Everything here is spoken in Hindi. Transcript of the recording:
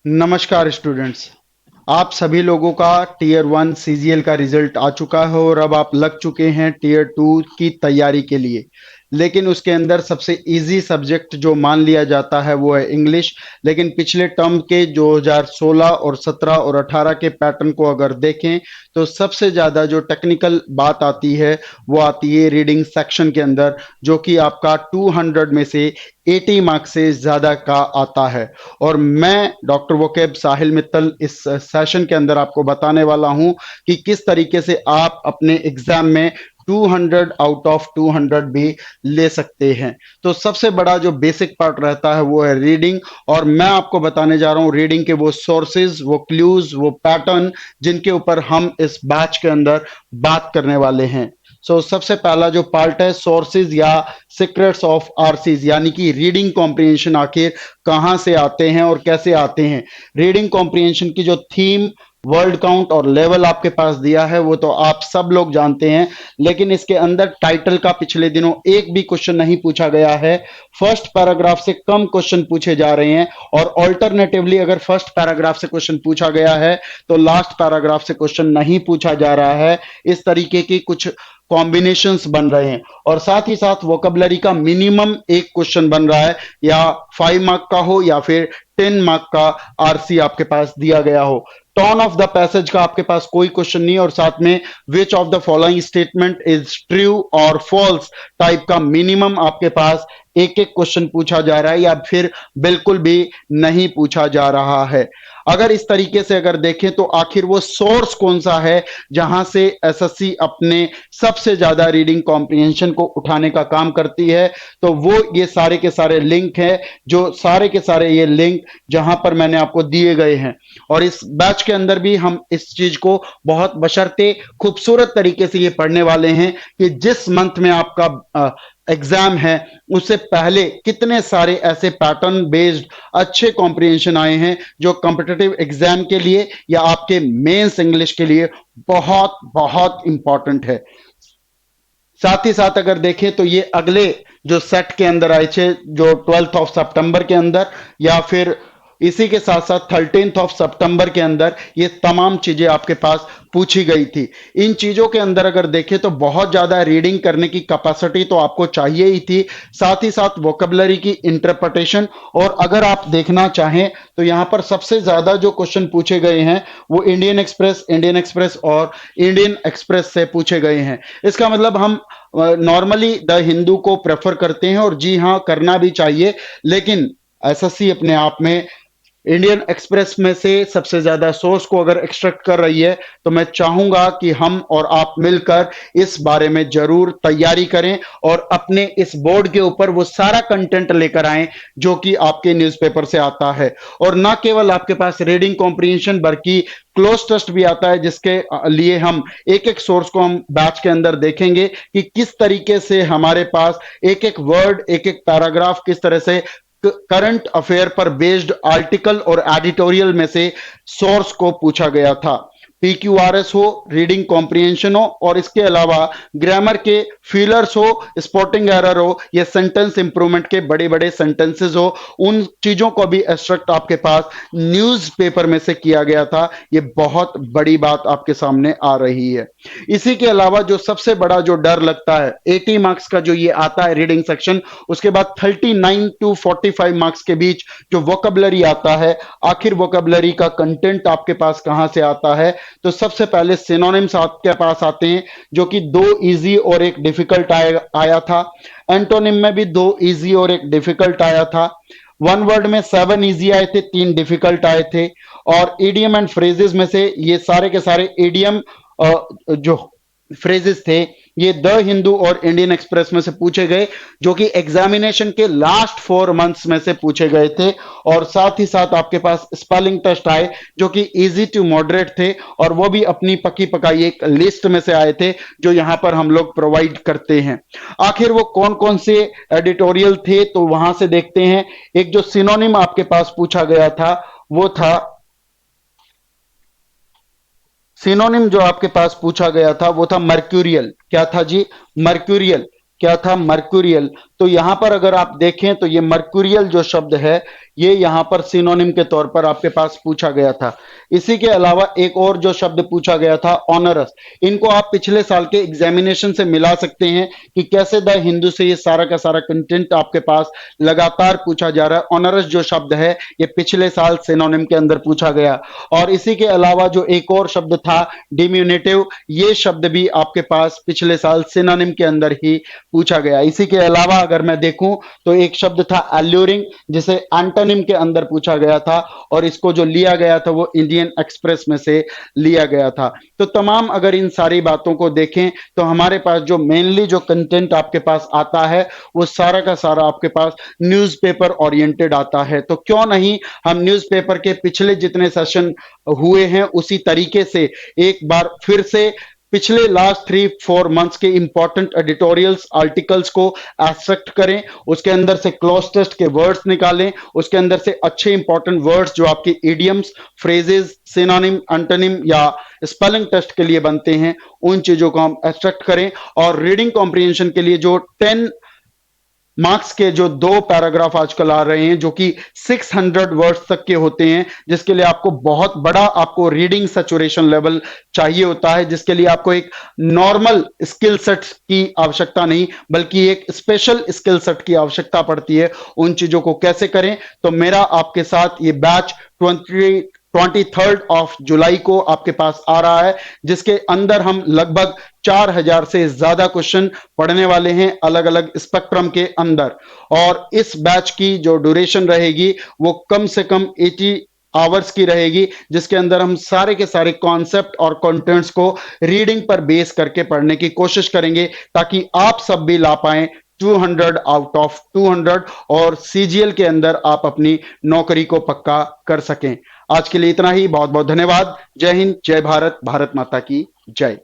नमस्कार स्टूडेंट्स। आप सभी लोगों का टीयर वन सीजीएल का रिजल्ट आ चुका है और अब आप लग चुके हैं टीयर टू की तैयारी के लिए। लेकिन उसके अंदर सबसे इजी सब्जेक्ट जो मान लिया जाता है वो है इंग्लिश। लेकिन पिछले टर्म के 2016 और 17 और 18 के पैटर्न को अगर देखें तो सबसे ज़्यादा जो टेक्निकल बात आती है वो आती है रीडिंग सेक्शन के अंदर, जो कि आपका 200 में से 80 मार्क्स से ज़्यादा का आता है। और मैं डॉक्टर वोकेब साहिल मित्तल इस सेशन के अंदर आपको बताने वाला हूं कि किस तरीके से आप अपने एग्जाम में 200 आउट ऑफ 200 भी ले सकते हैं। तो सबसे बड़ा जो बेसिक पार्ट रहता है वो है रीडिंग, और मैं आपको बताने जा रहा हूं रीडिंग के वो सोर्सेज, वो क्लूज, वो पैटर्न जिनके ऊपर हम इस बैच के अंदर बात करने वाले हैं। सबसे पहला जो पार्ट है सोर्सेज या सीक्रेट्स ऑफ आरसीज, यानी कि रीडिंग कॉम्प्रिहेंशन आखिर कहाँ से आते हैं और कैसे आते हैं। रीडिंग कॉम्प्रिहेंशन की जो थीम, वर्ड काउंट और लेवल आपके पास दिया है वो तो आप सब लोग जानते हैं, लेकिन इसके अंदर टाइटल का पिछले दिनों एक भी क्वेश्चन नहीं पूछा गया है। फर्स्ट पैराग्राफ से कम क्वेश्चन पूछे जा रहे हैं, और ऑल्टरनेटिवली अगर फर्स्ट पैराग्राफ से क्वेश्चन पूछा गया है तो लास्ट पैराग्राफ से क्वेश्चन नहीं पूछा जा रहा है। इस तरीके की कुछ कॉम्बिनेशंस बन रहे हैं, और साथ ही साथ वोकैबुलरी का मिनिमम एक क्वेश्चन बन रहा है, या 5 मार्क का हो या फिर 10 मार्क का आरसी आपके पास दिया गया हो। टर्न ऑफ द पैसेज का आपके पास कोई क्वेश्चन नहीं, और साथ में which of the following statement is true और फॉल्स टाइप का मिनिमम आपके पास एक एक क्वेश्चन पूछा जा रहा है, या फिर बिल्कुल भी नहीं पूछा जा रहा है। अगर इस तरीके से अगर देखें तो आखिर वो सोर्स कौन सा है जहां से एसएससी अपने सबसे ज्यादा रीडिंग कॉम्प्रिहेंशन को उठाने का काम करती है, तो वो ये सारे के सारे लिंक है, जो सारे के सारे ये लिंक जहां पर मैंने आपको दिए गए हैं। और इस बैच के अंदर भी हम इस चीज को बहुत बशर्ते खूबसूरत तरीके से ये पढ़ने वाले हैं कि जिस मंथ में आपका एग्जाम है उससे पहले कितने सारे ऐसे पैटर्न बेस्ड अच्छे कॉम्प्रिहेंशन आए हैं जो कॉम्पिटिटिव एग्जाम के लिए या आपके मेंस इंग्लिश के लिए बहुत बहुत इंपॉर्टेंट है। साथ ही साथ अगर देखें तो ये अगले जो सेट के अंदर आए थे, जो 12th ऑफ सितंबर के अंदर, या फिर इसी के साथ साथ 13th ऑफ सितंबर के अंदर ये तमाम चीजें आपके पास पूछी गई थी। इन चीजों के अंदर अगर देखें तो बहुत ज्यादा रीडिंग करने की कैपेसिटी तो आपको चाहिए ही थी, साथ ही साथ वोकैबुलरी की इंटरप्रिटेशन। और अगर आप देखना चाहें तो यहां पर सबसे ज्यादा जो क्वेश्चन पूछे गए हैं वो इंडियन एक्सप्रेस और इंडियन एक्सप्रेस से पूछे गए हैं। इसका मतलब हम नॉर्मली द हिंदू को प्रेफर करते हैं, और जी हाँ करना भी चाहिए, लेकिन एसएससी अपने आप में इंडियन एक्सप्रेस में से सबसे ज्यादा सोर्स को अगर एक्सट्रैक्ट कर रही है, तो मैं चाहूंगा कि हम और आप मिलकर इस बारे में जरूर तैयारी करें और अपने इस बोर्ड के ऊपर वो सारा कंटेंट लेकर आएं जो कि आपके न्यूज़पेपर से आता है। और ना केवल आपके पास रीडिंग कॉम्प्रिहेंशन बल्कि क्लोज टेस्ट भी आता है, जिसके लिए हम एक एक सोर्स को हम बैच के अंदर देखेंगे कि किस तरीके से हमारे पास एक एक वर्ड, एक एक पैराग्राफ किस तरह से करंट अफेयर पर बेस्ड आर्टिकल और एडिटोरियल में से सोर्स को पूछा गया था। पीक्यूआरएस हो, रीडिंग कॉम्प्रिहेंशन हो, और इसके अलावा ग्रामर के फीलर्स हो, स्पॉटिंग एरर हो, या सेंटेंस इंप्रूवमेंट के बड़े बड़े सेंटेंसेस हो, उन चीजों को भी एक्सट्रैक्ट आपके पास न्यूज़पेपर में से किया गया था। ये बहुत बड़ी बात आपके सामने आ रही है। इसी के अलावा जो सबसे बड़ा जो डर लगता है 80 मार्क्स का जो ये आता है रीडिंग सेक्शन, उसके बाद 39 टू 45 मार्क्स के बीच जो वोकैबुलरी आता है, आखिर वोकैबुलरी का कंटेंट आपके पास कहां से आता है। तो सबसे पहले सिनोनिम्स आपके पास आते हैं, जो कि दो इजी और एक डिफिकल्ट आया था। एंटोनिम में भी दो इजी और एक डिफिकल्ट आया था। वन वर्ड में 7 इजी आए थे, 3 डिफिकल्ट आए थे। और ईडियम एंड फ्रेजेस में से ये सारे के सारे ईडियम जो फ्रेजेस थे ये द हिंदू और इंडियन एक्सप्रेस में से पूछे गए, जो कि एग्जामिनेशन के लास्ट 4 मंथ्स में से पूछे गए थे। और साथ ही साथ आपके पास स्पेलिंग टेस्ट आए जो कि इजी टू मॉडरेट थे, और वो भी अपनी पकी पकाई एक लिस्ट में से आए थे जो यहां पर हम लोग प्रोवाइड करते हैं। आखिर वो कौन कौन से एडिटोरियल थे, तो वहां से देखते हैं। एक जो सिनोनिम आपके पास पूछा गया था वो था, सिनोनिम जो आपके पास पूछा गया था वो था मर्क्यूरियल। क्या था जी? मर्क्यूरियल। क्या था? मर्क्यूरियल। तो यहां पर अगर आप देखें तो ये मर्क्यूरियल जो शब्द है ये यहाँ पर सिनोनिम के तौर पर आपके पास पूछा गया था। इसी के अलावा एक और जो शब्द पूछा गया था, ऑनरस। इनको आप पिछले साल के एग्जामिनेशन से मिला सकते हैं कि कैसे द हिंदू से ये सारा का सारा कंटेंट आपके पास लगातार पूछा जा रहा है। ऑनरस जो शब्द है ये पिछले साल सिनोनिम के अंदर पूछा गया। और इसी के अलावा जो एक और शब्द था, डिम्यूनेटिव, ये शब्द भी आपके पास पिछले साल सिनोनिम के अंदर ही पूछा गया। इसी के अलावा अगर मैं देखूं तो एक शब्द था एल्यूरिंग, जिसे एंटोनिम के अंदर पूछा गया था, और इसको जो लिया गया था वो इंडियन एक्सप्रेस में से लिया गया था। तो तमाम अगर इन सारी बातों को देखें तो हमारे पास जो मेनली जो कंटेंट आपके पास आता है वो सारा का सारा आपके पास न्यूज़पेपर ओरिएंटेड आता है। तो क्यों नहीं हम न्यूज़पेपर के पिछले जितने सेशन हुए हैं उसी तरीके से एक बार फिर से पिछले लास्ट 3-4 मंथ्स के इंपॉर्टेंट एडिटोरियल्स आर्टिकल्स को एक्सट्रैक्ट करें, उसके अंदर से क्लॉज टेस्ट के वर्ड्स निकालें, उसके अंदर से अच्छे इंपॉर्टेंट वर्ड्स जो आपके इडियम्स, फ्रेजेस, सिनोनिम, एंटोनिम या स्पेलिंग टेस्ट के लिए बनते हैं, उन चीजों को हम एक्सट्रैक्ट करें। और रीडिंग कॉम्प्रिहेंशन के लिए जो 10 मार्क्स के जो 2 पैराग्राफ आजकल आ रहे हैं जो कि 600 वर्ड्स तक के होते हैं, जिसके लिए आपको बहुत बड़ा आपको रीडिंग सैचुरेशन लेवल चाहिए होता है, जिसके लिए आपको एक नॉर्मल स्किल सेट की आवश्यकता नहीं बल्कि एक स्पेशल स्किल सेट की आवश्यकता पड़ती है। उन चीजों को कैसे करें, तो मेरा आपके साथ ये बैच 23rd of July को आपके पास आ रहा है, जिसके अंदर हम लगभग 4000 से ज्यादा क्वेश्चन पढ़ने वाले हैं अलग अलग स्पेक्ट्रम के अंदर। और इस बैच की जो ड्यूरेशन रहेगी वो कम से कम 80 आवर्स की रहेगी, जिसके अंदर हम सारे के सारे कॉन्सेप्ट और कंटेंट्स को रीडिंग पर बेस करके पढ़ने की कोशिश करेंगे, ताकि आप सब भी ला पाए 200 आउट ऑफ 200 और सीजीएल के अंदर आप अपनी नौकरी को पक्का कर सकें। आज के लिए इतना ही। बहुत बहुत धन्यवाद। जय हिंद, जय भारत, भारत माता की जय।